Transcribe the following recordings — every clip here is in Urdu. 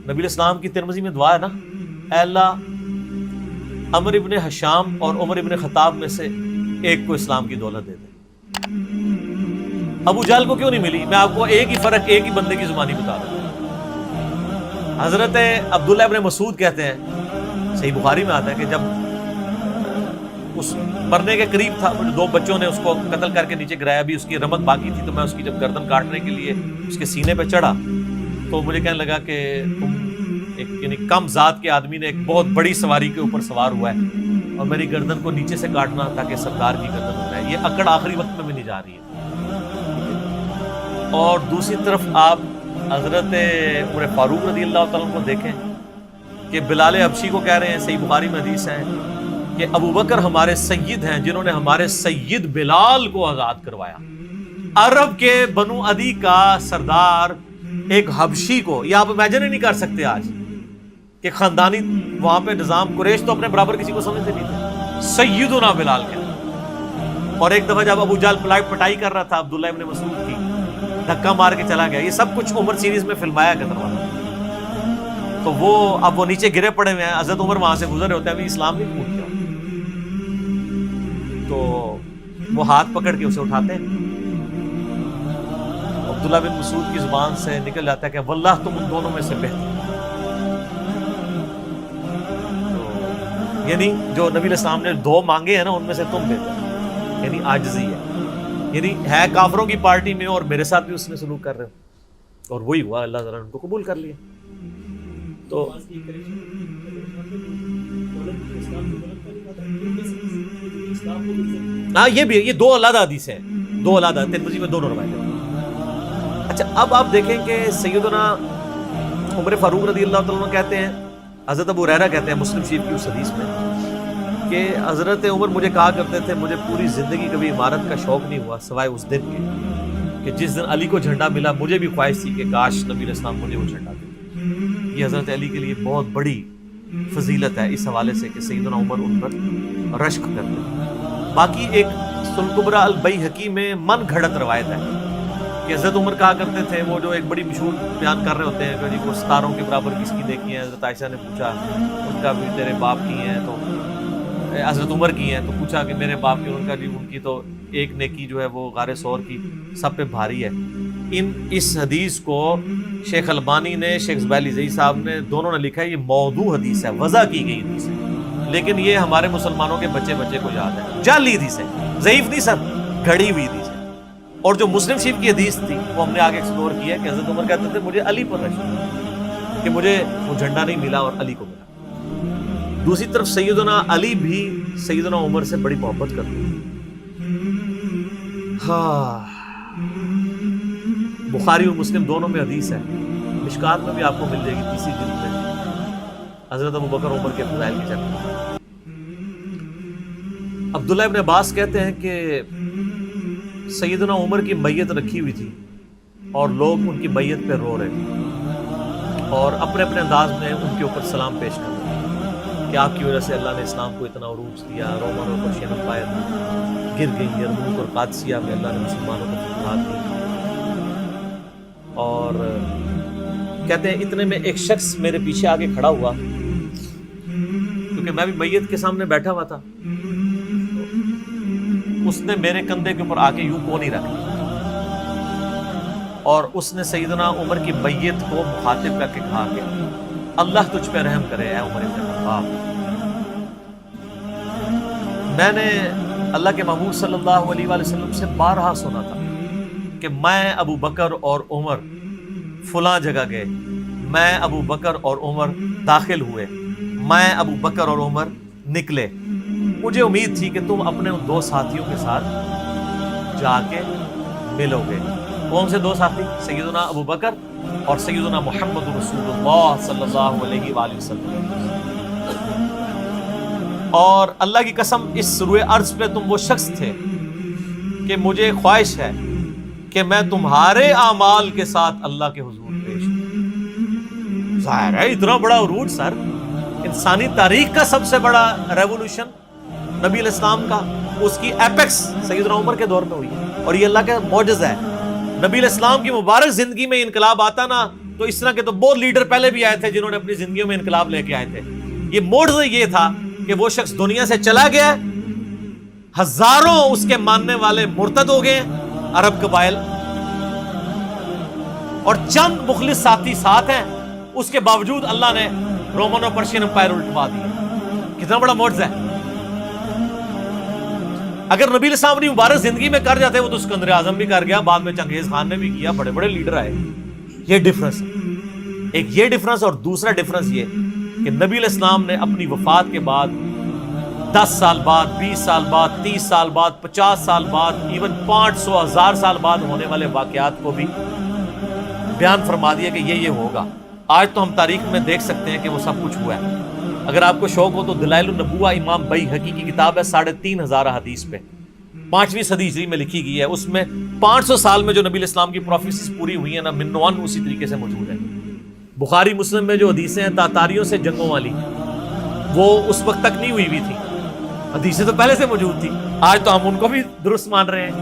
نبی الاسلام کی ترمذی میں دعا ہے نا، اے اللہ عمر ابن حشام اور عمر ابن خطاب میں سے ایک کو اسلام کی دولت دے دے۔ ابو جہل کو کیوں نہیں ملی؟ میں آپ کو ایک ہی فرق ایک ہی بندے کی زبانی بتا رہا ہوں۔ حضرت عبداللہ ابن مسعود کہتے ہیں، صحیح بخاری میں آتا ہے کہ جب اس مرنے کے قریب تھا، دو بچوں نے اس کو قتل کر کے نیچے گرایا، بھی اس کی رمق باقی تھی، تو میں اس کی جب گردن کاٹنے کے لیے اس کے سینے پہ چڑھا تو مجھے کہنے لگا کہ تم ایک یعنی کم ذات کے آدمی نے ایک بہت بڑی سواری کے اوپر سوار ہوا ہے اور میری گردن کو نیچے سے کاٹنا تاکہ سردار کی گردن ہو جائے۔ یہ اکڑ آخری وقت میں بھی نہیں جا رہی ہے۔ اور دوسری طرف آپ حضرت عمر فاروق رضی اللہ تعالیٰ کو دیکھیں کہ بلال حبشی کو کہہ رہے ہیں، صحیح بخاری میں حدیث ہے کہ ابو بکر ہمارے سید ہیں جنہوں نے ہمارے سید بلال کو آزاد کروایا۔ عرب کے بنو عدی کا سردار ایک حبشی کو، یہ آپ امیجن ہی نہیں کر سکتے آج کہ خاندانی وہاں پہ نظام، قریش تو اپنے برابر کسی کو سمجھتے نہیں تھے، سیدنا بلال کے۔ اور ایک دفعہ جب ابو جہل پٹائی کر رہا تھا عبداللہ ابن مسعود کی، دھکا مار کے چلا گیا۔ یہ سب کچھ عمر سیریز میں فلمایا گیا دروازہ۔ تو وہ اب وہ نیچے گرے پڑے ہوئے ہیں، حضرت عمر وہاں سے گزر ہوتے ہیں، ابھی اسلام نہیں پھوٹ گیا، تو وہ ہاتھ پکڑ کے اسے اٹھاتے ہیں۔ عبداللہ بن مسعود کی زبان سے نکل جاتا ہے کہ واللہ تم ان دونوں میں سے بہتر، یعنی جو نبی علیہ السلام نے دو مانگے ہیں نا ان میں سے تم بہتر، یعنی عاجزی ہے، یعنی ہے کافروں کی پارٹی میں اور میرے ساتھ بھی اس نے سلوک کر رہے ہو، اور وہی ہوا، اللہ تعالیٰ نے ان کو قبول کر لیا۔ تو ہاں یہ بھی، یہ دو علیحدہ حدیث ہیں، دو علیحدہ، ترمذی میں دونوں روایتیں۔ اچھا اب آپ دیکھیں کہ سیدنا عمر فاروق رضی اللہ تعالیٰ عنہ کہتے ہیں، حضرت ابو ہریرہ کہتے ہیں مسلم شریف کی اس حدیث میں کہ حضرت عمر مجھے کہا کرتے تھے مجھے پوری زندگی کبھی عمارت کا شوق نہیں ہوا سوائے اس دن کے کہ جس دن علی کو جھنڈا ملا، مجھے بھی خواہش تھی کہ کاش نبی علیہ السلام مجھے وہ جھنڈا دے۔ یہ حضرت علی کے لیے بہت بڑی فضیلت ہے اس حوالے سے کہ سیدنا عمر ان پر رشک کرتے ہیں۔ باقی ایک سلکبرا البیہقی میں من گھڑت روایت ہے کہ حضرت عمر کہا کرتے تھے، وہ جو ایک بڑی مشہور بیان کر رہے ہوتے ہیں کہ جی وہ ستاروں کے برابر کس کی نیکی ہیں، حضرت عائشہ نے پوچھا ان کا بھی تیرے باپ کی ہیں، تو حضرت عمر کی ہیں، تو پوچھا کہ میرے باپ کی، ان کا جی ان کی تو ایک نیکی جو ہے وہ غار ثور کی سب پہ بھاری ہے۔ اس حدیث کو شیخ البانی نے، شیخ زبیلی زئی صاحب نے، دونوں نے لکھا ہے یہ موضوع حدیث ہے، وضع کی گئی حدیث ہے، لیکن یہ ہمارے مسلمانوں کے بچے کو یاد ہے، جعلی حدیث ہے، ضعیف نہیں سر، گھڑی ہوئی حدیث ہے۔ اور جو مسلم شریف کی حدیث تھی وہ ہم نے آگے ایکسپلور کی ہے کہ حضرت عمر کہتے تھے مجھے علی پر رشک کہ مجھے وہ جھنڈا نہیں ملا اور علی کو ملا۔ دوسری طرف سیدنا علی بھی سیدنا عمر سے بڑی محبت کرتے ہیں۔ ہاں بخاری اور مسلم دونوں میں حدیث ہے، مشکات میں بھی آپ کو مل جائے گی، تیسری جلد میں، حضرت ابو بکر عمر کے فضائل کی چرچہ۔ عبداللہ ابن عباس کہتے ہیں کہ سیدنا عمر کی میت رکھی ہوئی تھی اور لوگ ان کی میت پہ رو رہے تھے اور اپنے اپنے انداز میں ان کے اوپر سلام پیش کر رہے تھے کہ آپ کی وجہ سے اللہ نے اسلام کو اتنا عروج دیا، رومن اور پرشین امپائر گر گئی، یرموک اور قادسیہ میں اللہ نے مسلمانوں کو فتوحات دی۔ اور کہتے ہیں اتنے میں ایک شخص میرے پیچھے آگے کھڑا ہوا، کیونکہ میں بھی میت کے سامنے بیٹھا ہوا تھا، اس نے میرے کندھے کے اوپر آ کے یوں کونی رکھ لی اور اس نے سیدنا عمر کی میت کو مخاطب کر کے کہا کہ اللہ تجھ پہ رحم کرے اے عمر ابن خطاب۔ میں نے اللہ کے محبوب صلی اللہ علیہ وآلہ وسلم سے بارہا سنا تھا کہ میں ابو بکر اور عمر فلاں جگہ گئے، میں ابو بکر اور عمر داخل ہوئے، میں ابو بکر اور عمر نکلے، مجھے امید تھی کہ تم اپنے ان دو ساتھیوں کے ساتھ جا کے ملو گے۔ کون سے دو ساتھی؟ سیدنا ابو بکر اور سیدنا محمد رسول اللہ صلی اللہ علیہ وآلہ وسلم۔ اور اللہ کی قسم اس روئے ارض پہ تم وہ شخص تھے کہ مجھے خواہش ہے کہ میں تمہارے اعمال کے ساتھ اللہ کے حضور پیش ہوں۔ ظاہر ہے اتنا بڑا عروج سر، انسانی تاریخ کا سب سے بڑا ریولوشن نبی علیہ السلام کا، اس کی ایپیکس سیدنا عمر کے دور میں ہوئی ہے، اور یہ اللہ کا معجزہ ہے۔ نبی علیہ السلام کی مبارک زندگی میں انقلاب آتا نا تو اس طرح کے تو بہت لیڈر پہلے بھی آئے تھے جنہوں نے اپنی زندگیوں میں انقلاب لے کے آئے تھے. یہ معجزہ یہ تھا کہ وہ شخص دنیا سے چلا گیا, ہزاروں اس کے ماننے والے مرتد ہو گئے عرب قبائل, اور چند مخلص ساتھی ساتھ ہیں, اس کے باوجود اللہ نے رومن اور پرشین امپائر الٹوا دیا. کتنا بڑا معجزہ ہے. اگر نبی علیہ السلام اپنی مبارک زندگی میں کر جاتے, وہ تو سکندر اعظم بھی کر گیا, بعد میں چنگیز خان نے بھی کیا, بڑے بڑے لیڈر آئے. یہ ڈفرنس ہے, ایک یہ ڈفرنس, اور دوسرا ڈفرنس یہ کہ نبی علیہ السلام نے اپنی وفات کے بعد 10 سال بعد, 20 سال بعد, 30 سال بعد, 50 سال بعد, ایون 500,000 سال بعد ہونے والے واقعات کو بھی بیان فرما دیا کہ یہ ہوگا. آج تو ہم تاریخ میں دیکھ سکتے ہیں کہ وہ سب کچھ ہوا ہے. اگر آپ کو شوق ہو تو دلائل النبوہ امام بیہقی کی کتاب ہے, 3,500 حدیث پہ, 5ویں صدی ہجری میں لکھی گئی ہے. اس میں 500 سال میں جو نبی علیہ السلام کی پروفیسیز پوری ہوئی ہیں نا, منوان اسی طریقے سے موجود ہے. بخاری مسلم میں جو حدیثیں ہیں تاتاریوں سے جنگوں والی, وہ اس وقت تک نہیں ہوئی ہوئی تھی, حدیثیں تو پہلے سے موجود تھی. آج تو ہم ان کو بھی درست مان رہے ہیں.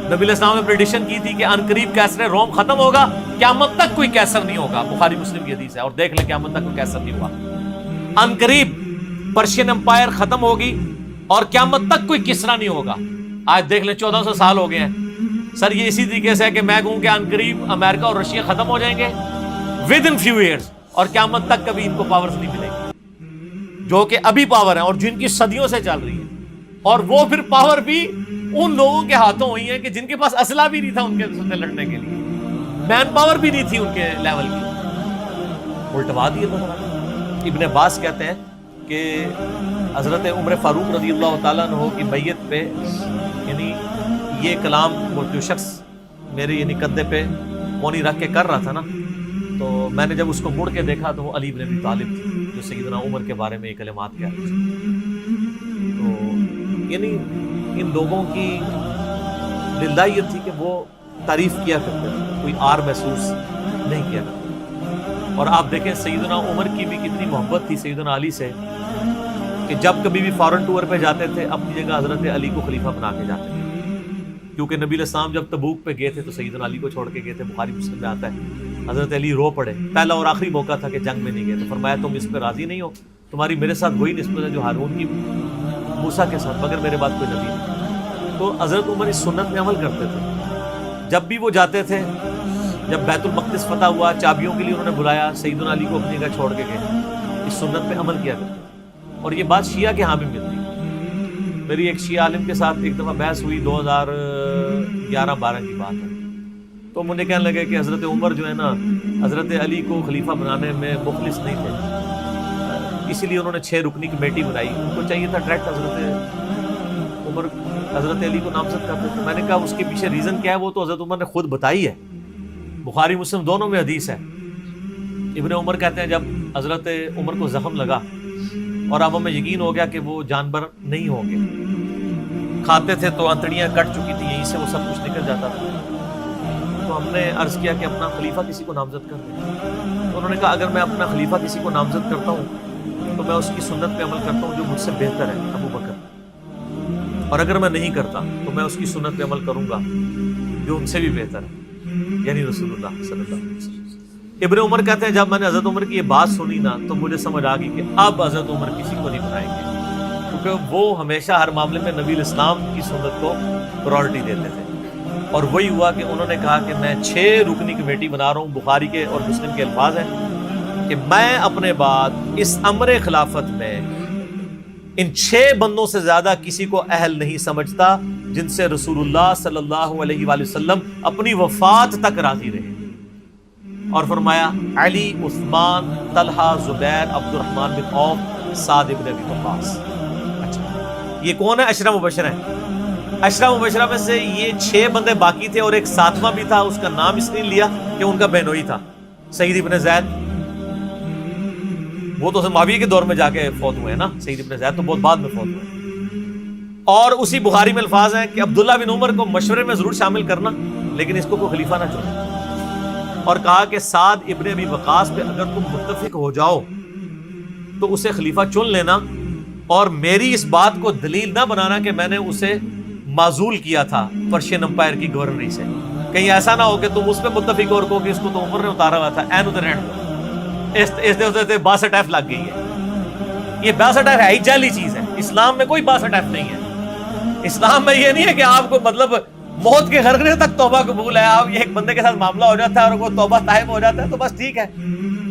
نبی علیہ السلام نے پریڈکشن کی تھی کہ عنقریب کیسر روم ختم ہوگا, قیامت تک کوئی کیسر نہیں ہوگا. بخاری مسلم کی حدیث ہے, اور دیکھ لیں قیامت تک کوئی کیسر نہیں ہوا. عنقریب پرشین امپائر ختم ہوگی اور قیامت تک کوئی کسرا نہیں ہوگا. آج دیکھ لیں 1400 سال ہو گئے ہیں. سر یہ اسی طریقے سے ہے کہ میں کہوں کہ عنقریب امریکہ اور رشیا ختم ہو جائیں گے ود ان فیو ایئرز, اور قیامت تک کبھی ان کو پاورز نہیں ملے گی جو کہ ابھی پاور ہیں اور جن کی صدیوں سے چل رہی ہے. اور وہ پھر پاور بھی ان لوگوں کے ہاتھوں ہوئی ہیں کہ جن کے پاس اسلحہ بھی نہیں تھا ان کے ساتھ لڑنے کے لیے, مین پاور بھی نہیں تھی ان کے لیول کی. الٹوا دیے. ابن عباس کہتے ہیں کہ حضرت عمر فاروق رضی اللہ تعالیٰ عنہ کی بیعت پہ, یعنی یہ کلام وہ جو شخص میرے یعنی کندھے پہ مونی رکھ کے کر رہا تھا نا, تو میں نے جب اس کو مڑ کے دیکھا تو وہ علی بن ابی طالب تھی جو سیدنا عمر کے بارے میں یہ کلمات کہہ رہے تھے. تو یعنی ان لوگوں کی للہ یہ تھی کہ وہ تعریف کیا کرتے تھے, کوئی آر محسوس نہیں کیا کرتے. اور آپ دیکھیں سیدنا عمر کی بھی کتنی محبت تھی سیدنا علی سے کہ جب کبھی بھی فارن ٹور پہ جاتے تھے اپنی جگہ حضرت علی کو خلیفہ بنا کے جاتے تھے. کیونکہ نبی علیہ السلام جب تبوک پہ گئے تھے تو سیدنا علی کو چھوڑ کے گئے تھے. بخاری مسلم میں آتا ہے حضرت علی رو پڑے, پہلا اور آخری موقع تھا کہ جنگ میں نہیں گئے. تو فرمایا تم اس پہ راضی نہیں ہو, تمہاری میرے ساتھ وہی نسبت ہے جو ہارون کی موسیٰ کے ساتھ, مگر میرے بعد کوئی نبی نہیں. تو حضرت عمر اس سنت میں عمل کرتے تھے. جب بھی وہ جاتے تھے, جب بیت المقدس فتح ہوا, چابیوں کے لیے انہوں نے بلایا, سیدنا علی کو اپنی جگہ چھوڑ کے گئے. اس سنت پہ عمل کیا کرتے. اور یہ بات شیعہ کے ہاں بھی ملتی. میری ایک شیعہ عالم کے ساتھ ایک دفعہ بحث ہوئی, 2011-12 کی بات ہے. تو مجھے کہنے لگے کہ حضرت عمر جو ہے نا حضرت علی کو خلیفہ بنانے میں مخلص نہیں تھے, اسی لیے انہوں نے 6 رکنی کمیٹی بنائی. ان کو چاہیے تھا ڈائریکٹ حضرت عمر حضرت علی کو نامزد کرتے تھے. میں نے کہا اس کے پیچھے ریزن کیا ہے, وہ تو حضرت عمر نے خود بتائی ہے. بخاری مسلم دونوں میں حدیث ہے. ابن عمر کہتے ہیں جب حضرت عمر کو زخم لگا اور اب ہمیں یقین ہو گیا کہ وہ جانور نہیں ہوں گے, کھاتے تھے تو انتڑیاں کٹ چکی تھی, یہیں سے وہ سب کچھ نکل جاتا تھا. تو ہم نے عرض کیا کہ اپنا خلیفہ کسی کو نامزد کر دیں. تو انہوں نے کہا اگر میں اپنا خلیفہ کسی کو نامزد کرتا ہوں تو میں اس کی سنت پہ عمل کرتا ہوں جو مجھ سے بہتر ہے, ابو بکر, اور اگر میں نہیں کرتا تو میں اس کی سنت پہ عمل کروں گا جو ان سے بھی بہتر ہے, یعنی رسول اللہ صلی اللہ علیہ وسلم. ابن عمر کہتے ہیں جب میں نے حضرت عمر کی یہ بات سنی نا تو مجھے سمجھ آ گئی کہ اب حضرت عمر کسی کو نہیں بنائیں گے, کیونکہ وہ ہمیشہ ہر معاملے میں نبی الاسلام کی سنت کو پرائورٹی دیتے تھے. اور وہی ہوا کہ انہوں نے کہا کہ میں 6 رکنی کمیٹی بنا رہا ہوں. بخاری کے اور مسلم کے الفاظ ہیں کہ میں اپنے بعد اس امر خلافت میں ان 6 بندوں سے زیادہ کسی کو اہل نہیں سمجھتا جن سے رسول اللہ صلی اللہ علیہ وآلہ وسلم اپنی وفات تک راضی رہے. اور فرمایا علی, عثمان, طلحہ, زبیر, عبد الرحمن بن عوف, سعد ابن ابی وقاص. اچھا یہ کون ہے؟ عشرہ مبشرہ ہیں. عشرہ مبشرہ میں سے یہ 6 بندے باقی تھے اور ایک 7واں بھی تھا, اس کا نام اس نے لیا کہ ان کا بہنوئی تھا, سعید ابن زید. وہ تو معاویہ کے دور میں جا کے فوت ہوئے ہیں نا, سعید ابن زید تو بہت بعد میں فوت ہوئے. اور اسی بخاری میں الفاظ ہیں کہ عبداللہ بن عمر کو مشورے میں ضرور شامل کرنا لیکن اس کو کوئی خلیفہ نہ چنے. اور کہا کہ سعد ابن ابی وقاص پہ اگر تم متفق ہو جاؤ تو اسے خلیفہ چن لینا, اور میری اس بات کو دلیل نہ بنانا کہ میں نے اسے معزول کیا تھا پرشین امپائر کی گورنری سے. کہیں ایسا نہ ہو کہ تم اس پہ متفق اور کو کہ اس کو تو عمر نے اتارا ہوا تھا، این ادھر رہن دو، اس باسٹ ایف لگ گئی ہے. یہ باسٹ ایف ہے ہی جعلی چیز ہے. اسلام میں کوئی باسٹ ایف نہیں ہے. اسلام میں یہ نہیں ہے کہ آپ کو مطلب موت کے غرغرے تک توبہ قبول ہے. آپ یہ ایک بندے کے ساتھ معاملہ ہو جاتا ہے اور وہ توبہ تائب ہو جاتا ہے تو بس ٹھیک ہے.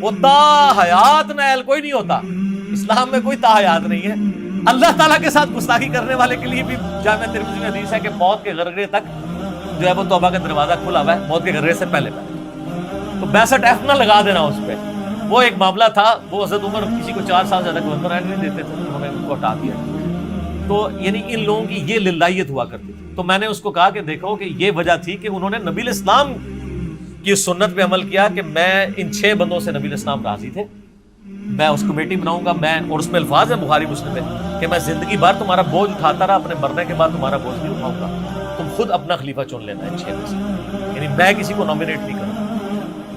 وہ تا حیات نائل کوئی نہیں ہوتا. اسلام میں کوئی تا حیات نہیں ہے. اللہ تعالیٰ کے ساتھ گستاخی کرنے والے کے لیے بھی جامع ترمذی میں حدیث ہے کہ موت کے غرغرے تک جو ہے وہ توبہ کا دروازہ کھلا ہوا ہے، موت کے غرغرے سے پہلے. تو 62 ایف نہ لگا دینا اس پہ. وہ ایک معاملہ تھا، وہ حضرت عمر کسی کو 4 سال زیادہ گورنر رہنے نہیں دیتے تھے، انہوں نے ان کو ہٹا دیا. تو یعنی ان لوگوں کی یہ للہیت ہوا کرتی تھی. تو میں نے اس کو کہا کہ دیکھو کہ یہ وجہ تھی کہ انہوں نے نبی الاسلام کی سنت پہ عمل کیا کہ میں ان 6 بندوں سے نبی الاسلام راضی تھے، میں اس کمیٹی بناؤں گا، میں، اور اس میں الفاظ ہیں بخاری مسلم میں کہ میں زندگی بھر تمہارا بوجھ اٹھاتا رہا، اپنے مرنے کے بعد تمہارا بوجھ نہیں اٹھاؤں گا، تم خود اپنا خلیفہ چن لینا ہے 6 میں سے، یعنی میں کسی کو نامینیٹ نہیں کروں.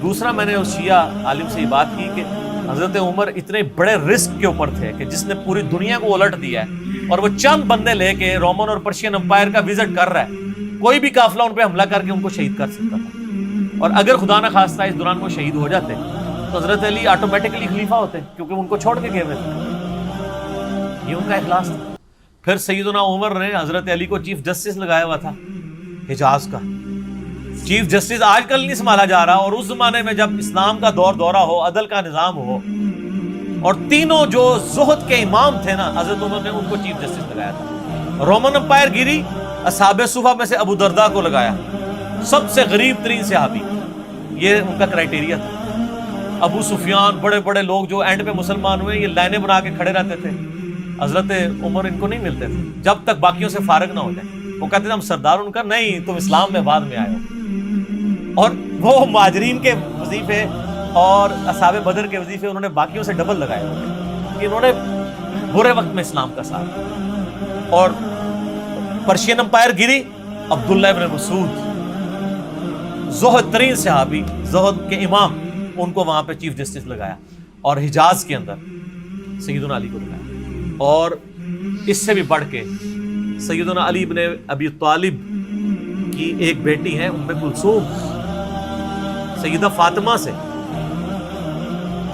دوسرا میں نے اس شیعہ عالم سے یہ بات کی کہ حضرت عمر اتنے بڑے رسک کے اوپر تھے کہ جس نے پوری دنیا کو الٹ دیا ہے، اور وہ چند بندے لے کے رومن اور پرشین امپائر کا وزٹ کر رہا ہے، کوئی بھی قافلہ ان پہ حملہ کر کے ان کو شہید کر سکتا تھا. اور اگر خدا نہ خواستہ اس دوران وہ شہید ہو جاتے تو حضرت علی آٹومیٹکلی خلیفہ ہوتے، کیونکہ ان کو چھوڑ کے گئے ہوئے تھے. یہ ان کا اخلاص تھا. پھر سیدنا عمر نے حضرت علی کو چیف جسٹس لگایا ہوا تھا حجاز کا. چیف جسٹس آج کل نہیں سنبھالا جا رہا، اور اس زمانے میں جب اسلام کا دورہ ہو، عدل کا نظام ہو، اور تینوں جو زہد کے امام تھے نا، حضرت عمر نے ان کو چیف جسٹس لگایا تھا. رومن امپائر گری، اصحاب صفہ میں سے ابو درداء کو لگایا، سب سے غریب ترین صحابی. یہ ان کا کرائٹیریا تھا. ابو سفیان، بڑے بڑے لوگ جو اینڈ پہ مسلمان ہوئے، یہ لائنیں بنا کے کھڑے رہتے تھے. حضرت عمر ان کو نہیں ملتے تھے جب تک باقیوں سے فارغ نہ ہو جائے. وہ کہتے تھے ہم سردار، ان کا نہیں، تم اسلام میں بعد میں آئے ہو. اور وہ مہاجرین کے وظیفے اور اصحاب بدر کے وظیفے انہوں نے باقیوں سے ڈبل لگائے کہ انہوں نے برے وقت میں اسلام کا ساتھ. اور پرشین امپائر گری، عبداللہ ابن مسعود، زہد ترین صحابی، زہد کے امام، ان کو وہاں پہ چیف جسٹس لگایا. اور حجاز کے اندر سیدنا علی کو لگایا. اور اس سے بھی بڑھ کے سیدنا علی ابن ابی طالب کی ایک بیٹی ہے ام کلثوم، سیدہ فاطمہ سے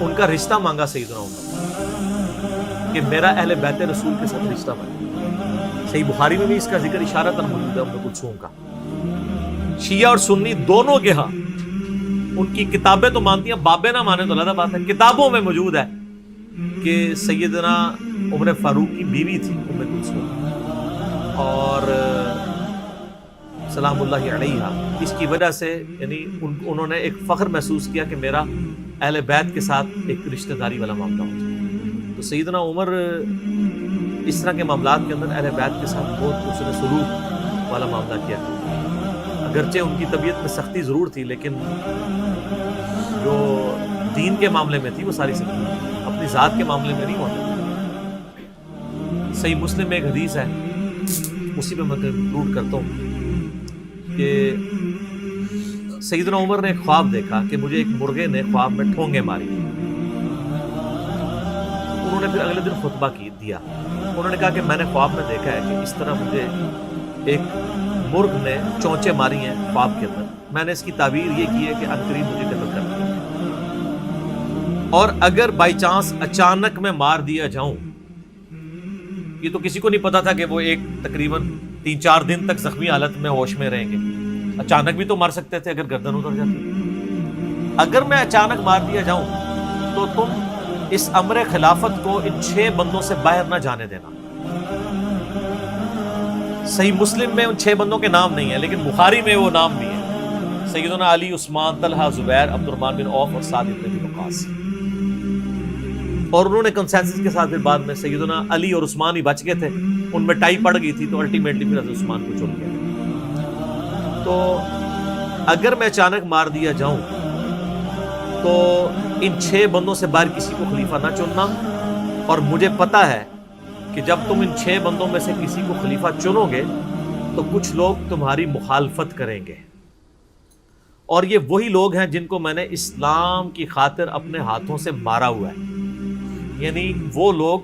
ان کا رشتہ مانگا سیدنا عمر کہ میرا اہل بیت رسول کے ساتھ رشتہ بنا. صحیح بخاری میں بھی اس کا ذکر اشارتاً موجود ہے ام کلثوم کا. شیعہ اور سنی دونوں کے ہاں ان کی کتابیں تو مانتی ہیں، بابے نہ مانے تو علیحدہ بات ہے. کتابوں میں موجود ہے کہ سیدنا عمر فاروق کی بیوی تھی ام کلثوم، اور سلام اللہ علیہا. اس کی وجہ سے یعنی انہوں نے ایک فخر محسوس کیا کہ میرا اہل بیت کے ساتھ ایک رشتہ داری والا معاملہ ہو جائے. تو سیدنا عمر اس طرح کے معاملات کے اندر اہل بیت کے ساتھ بہت حسن سلوک والا معاملہ کیا. اگرچہ ان کی طبیعت میں سختی ضرور تھی، لیکن جو دین کے معاملے میں تھی وہ ساری سختی اپنی ذات کے معاملے میں نہیں ہوتا. صحیح مسلم میں ایک حدیث ہے، اسی پہ میں کنکلوڈ کرتا ہوں کہ سیدنا عمر نے ایک خواب دیکھا کہ مجھے ایک مرغے نے خواب میں ٹھونگے ماری. انہوں نے پھر اگلے دن خطبہ دیا. انہوں نے کہا کہ میں نے خواب میں دیکھا ہے کہ اس طرح مجھے ایک مرغ نے چونچے ماری ہیں خواب کے اندر. میں نے اس کی تعبیر یہ کی ہے کہ عنقریب مجھے قتل کر دیا، اور اگر بائی چانس اچانک میں مار دیا جاؤں، یہ تو کسی کو نہیں پتا تھا کہ وہ ایک تقریباً 3-4 دن تک زخمی حالت میں ہوش میں رہیں گے. اچانک بھی تو مر سکتے تھے اگر گردن اتر جاتی. اگر میں اچانک مار دیا جاؤں تو تم اس امر خلافت کو ان 6 بندوں سے باہر نہ جانے دینا. صحیح مسلم میں ان 6 بندوں کے نام نہیں ہیں، لیکن بخاری میں وہ نام بھی ہیں، سیدنا علی، عثمان، طلحہ، زبیر، عبد الرحمن بن عوف اور سعد بن ابی وقاص. اور انہوں نے کنسنسس کے ساتھ پھر بعد میں سیدنا علی اور عثمان ہی بچ گئے تھے. ان میں ٹائی پڑ گئی تھی تو الٹیمیٹلی پھر حضرت عثمان کو چن گیا. تو اگر میں اچانک مار دیا جاؤں تو ان 6 بندوں سے باہر کسی کو خلیفہ نہ چننا. اور مجھے پتا ہے کہ جب تم ان 6 بندوں میں سے کسی کو خلیفہ چنو گے تو کچھ لوگ تمہاری مخالفت کریں گے، اور یہ وہی لوگ ہیں جن کو میں نے اسلام کی خاطر اپنے ہاتھوں سے مارا ہوا ہے. یعنی وہ لوگ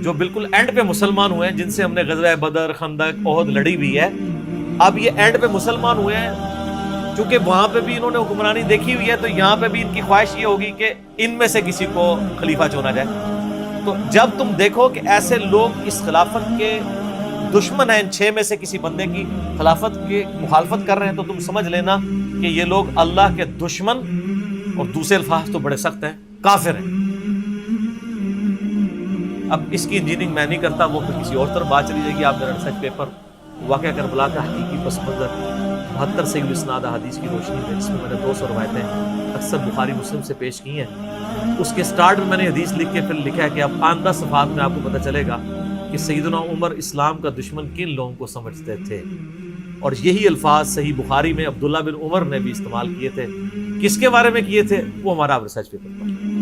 جو بالکل اینڈ پہ مسلمان ہوئے ہیں، جن سے ہم نے غزوہ بدر، خندق، احد لڑی بھی ہے. اب یہ اینڈ پہ مسلمان ہوئے ہیں چونکہ وہاں پہ بھی انہوں نے حکمرانی دیکھی ہوئی ہے تو یہاں پہ بھی ان کی خواہش یہ ہوگی کہ ان میں سے کسی کو خلیفہ چنا جائے۔ تو جب تم دیکھو کہ ایسے لوگ اس خلافت کے دشمن ہیں، ان 6 میں سے کسی بندے کی خلافت کی مخالفت کر رہے ہیں، تو تم سمجھ لینا کہ یہ لوگ اللہ کے دشمن، اور دوسرے الفاظ تو بڑے سخت ہیں، کافر ہیں۔ اب اس کی انجینئرنگ میں نہیں کرتا، وہ پھر کسی اور طرف بات چلی جائے گی۔ آپ میرا ریسرچ پیپر واقعہ کربلا کا حقیقی پس منظر 72 صحیح الاسناد احادیث کی روشنی میں، جس میں میں نے 200 روایتیں اکثر بخاری مسلم سے پیش کی ہیں، اس کے سٹارٹ میں نے حدیث لکھ کے پھر لکھا ہے کہ اب 5 صفحات میں آپ کو پتہ چلے گا کہ سیدنا عمر اسلام کا دشمن کن لوگوں کو سمجھتے تھے، اور یہی الفاظ صحیح بخاری میں عبداللہ بن عمر نے بھی استعمال کیے تھے۔ کس کے بارے میں کیے تھے وہ ہمارا ریسرچ پیپر پر